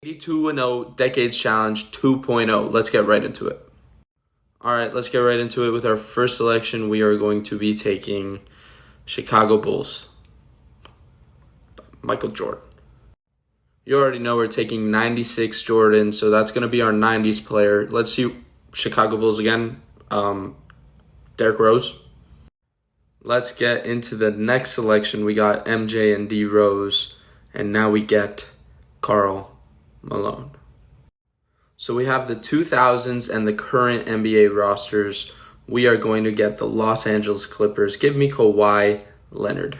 82-0 Decades Challenge 2.0. Let's get right into it. All right, let's get right into it with our first selection. We are going to be taking Chicago Bulls. Michael Jordan. You already know we're taking 96 Jordan, so that's going to be our 90s player. Let's see Chicago Bulls again. Derrick Rose. Let's get into the next selection. We got MJ and D Rose, and now we get Karl Malone. So we have the 2000s and the current NBA rosters. We are going to get the Los Angeles Clippers. Give me Kawhi Leonard.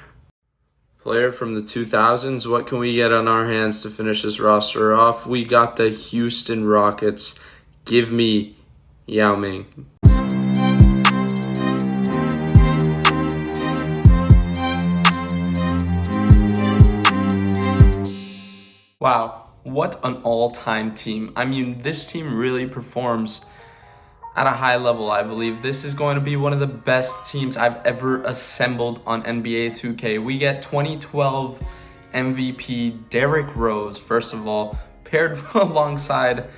Player from the 2000s, what can we get on our hands to finish this roster off? We got the Houston Rockets. Give me Yao Ming. Wow, what an all-time team. I mean, this team really performs at a high level, I believe. This is going to be one of the best teams I've ever assembled on NBA 2K. We get 2012 MVP Derrick Rose, first of all, paired alongside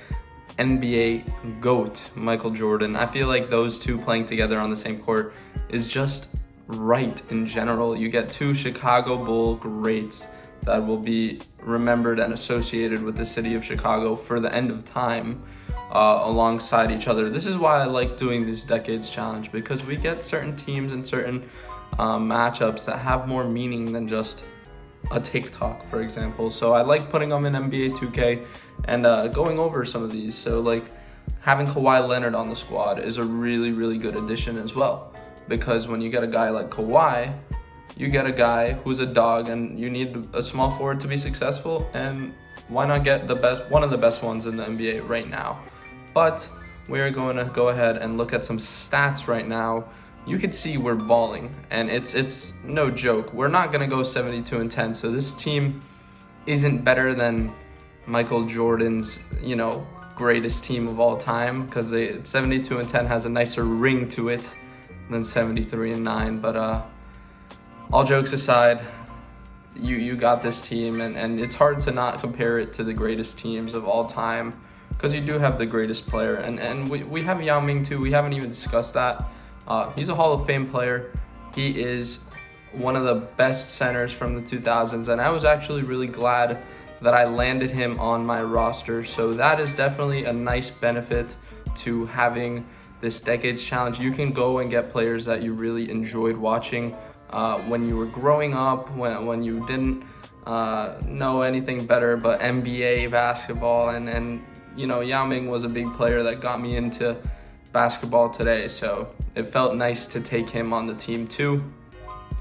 NBA GOAT Michael Jordan. I feel like those two playing together on the same court is just right in general. You get two Chicago Bull greats that will be remembered and associated with the city of Chicago for the end of time alongside each other. This is why I like doing this Decades Challenge, because we get certain teams and certain matchups that have more meaning than just a Tik Tok, for example. So I like putting them in NBA 2K and going over some of these. So like having Kawhi Leonard on the squad is a really, really good addition as well, because when you get a guy like Kawhi, you get a guy who's a dog, and you need a small forward to be successful, and why not get one of the best ones in the NBA right now? But we're going to go ahead and look at some stats right now. You can see we're balling, and it's no joke. We're not going to go 72-10, so this team isn't better than Michael Jordan's, greatest team of all time, because 72-10 has a nicer ring to it than 73-9, but all jokes aside, you got this team, and it's hard to not compare it to the greatest teams of all time, because you do have the greatest player, and we have Yao Ming too. We haven't even discussed that. He's a Hall of Fame player. He is one of the best centers from the 2000s, and I was actually really glad that I landed him on my roster. So that is definitely a nice benefit to having this Decades Challenge. You can go and get players that you really enjoyed watching when you were growing up, when you didn't know anything better but NBA basketball, and Yao Ming was a big player that got me into basketball today, so it felt nice to take him on the team too.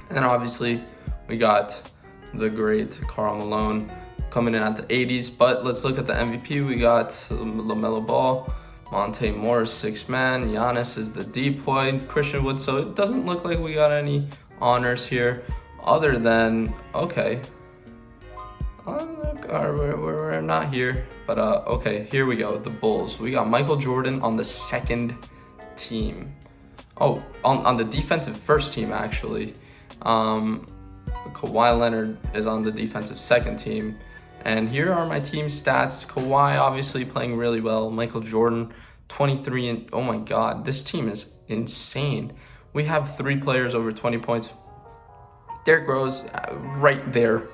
And then obviously we got the great Karl Malone coming in at the 80s, but let's look at the MVP. We got LaMelo Ball, Monte Morris, 6 man, Giannis is the D point, Christian Wood, so it doesn't look like we got any honors here other than we're not here, but okay, here we go. The Bulls, we got Michael Jordan on the second team. On the defensive first team, actually. Kawhi Leonard is on the defensive second team, and here are my team stats. Kawhi obviously playing really well. Michael Jordan 23, and oh my god, this team is insane. We have 3 players over 20 points. Derrick Rose right there,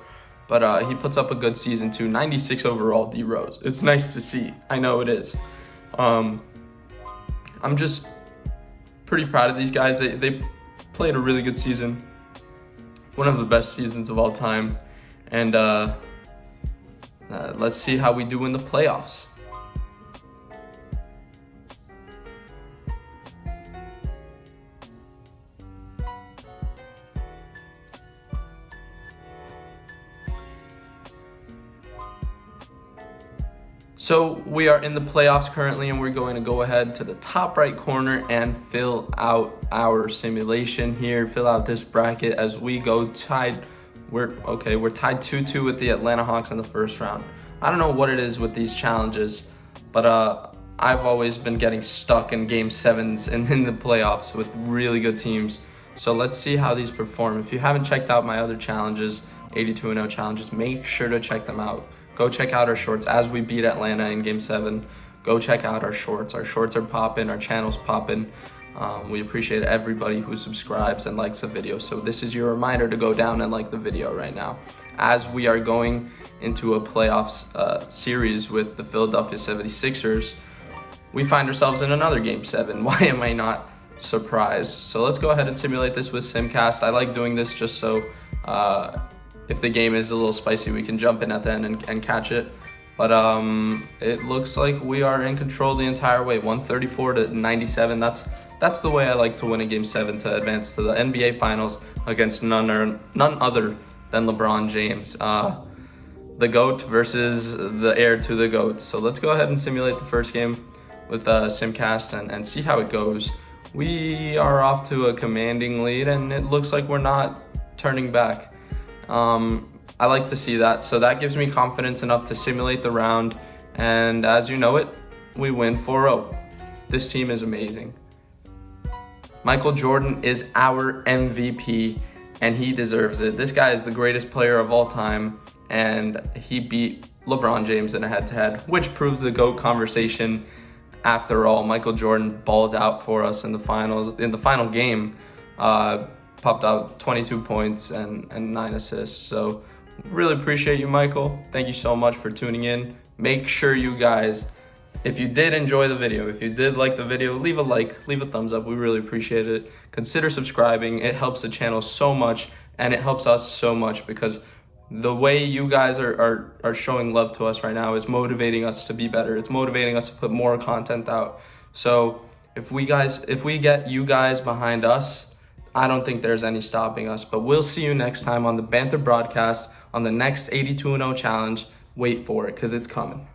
but he puts up a good season too. 96 overall, D Rose. It's nice to see. I know it is. I'm just pretty proud of these guys. They played a really good season. One of the best seasons of all time. And let's see how we do in the playoffs. So we are in the playoffs currently, and we're going to go ahead to the top right corner and fill out our simulation here, fill out this bracket as we go tied. We're tied 2-2 with the Atlanta Hawks in the first round. I don't know what it is with these challenges, but I've always been getting stuck in game 7s and in the playoffs with really good teams. So let's see how these perform. If you haven't checked out my other challenges, 82-0 challenges, make sure to check them out, Go check out our shorts as we beat Atlanta in Game 7. Go check out our shorts. Our shorts are popping. Our channel's popping. We appreciate everybody who subscribes and likes the video. So this is your reminder to go down and like the video right now. As we are going into a playoffs series with the Philadelphia 76ers, we find ourselves in another Game 7. Why am I not surprised? So let's go ahead and simulate this with Simcast. I like doing this just so if the game is a little spicy, we can jump in at the end and catch it. But it looks like we are in control the entire way, 134-97. That's the way I like to win a Game 7 to advance to the NBA Finals against none other than LeBron James. The GOAT versus the heir to the GOAT. So let's go ahead and simulate the first game with Simcast and see how it goes. We are off to a commanding lead, and it looks like we're not turning back. I like to see that, so that gives me confidence enough to simulate the round, and as you know it, we win 4-0. This team is amazing. Michael Jordan is our MVP, and he deserves it. This guy is the greatest player of all time, and he beat LeBron James in a head-to-head, which proves the GOAT conversation. After all, Michael Jordan balled out for us in the finals. In the final game, popped out 22 points and 9 assists. So really appreciate you, Michael. Thank you so much for tuning in. Make sure you guys, if you did enjoy the video, if you did like the video, leave a like, leave a thumbs up. We really appreciate it. Consider subscribing. It helps the channel so much, and it helps us so much, because the way you guys are showing love to us right now is motivating us to be better. It's motivating us to put more content out. So if we get you guys behind us, I don't think there's any stopping us. But we'll see you next time on the Banter Broadcast on the next 82-0 challenge. Wait for it, because it's coming.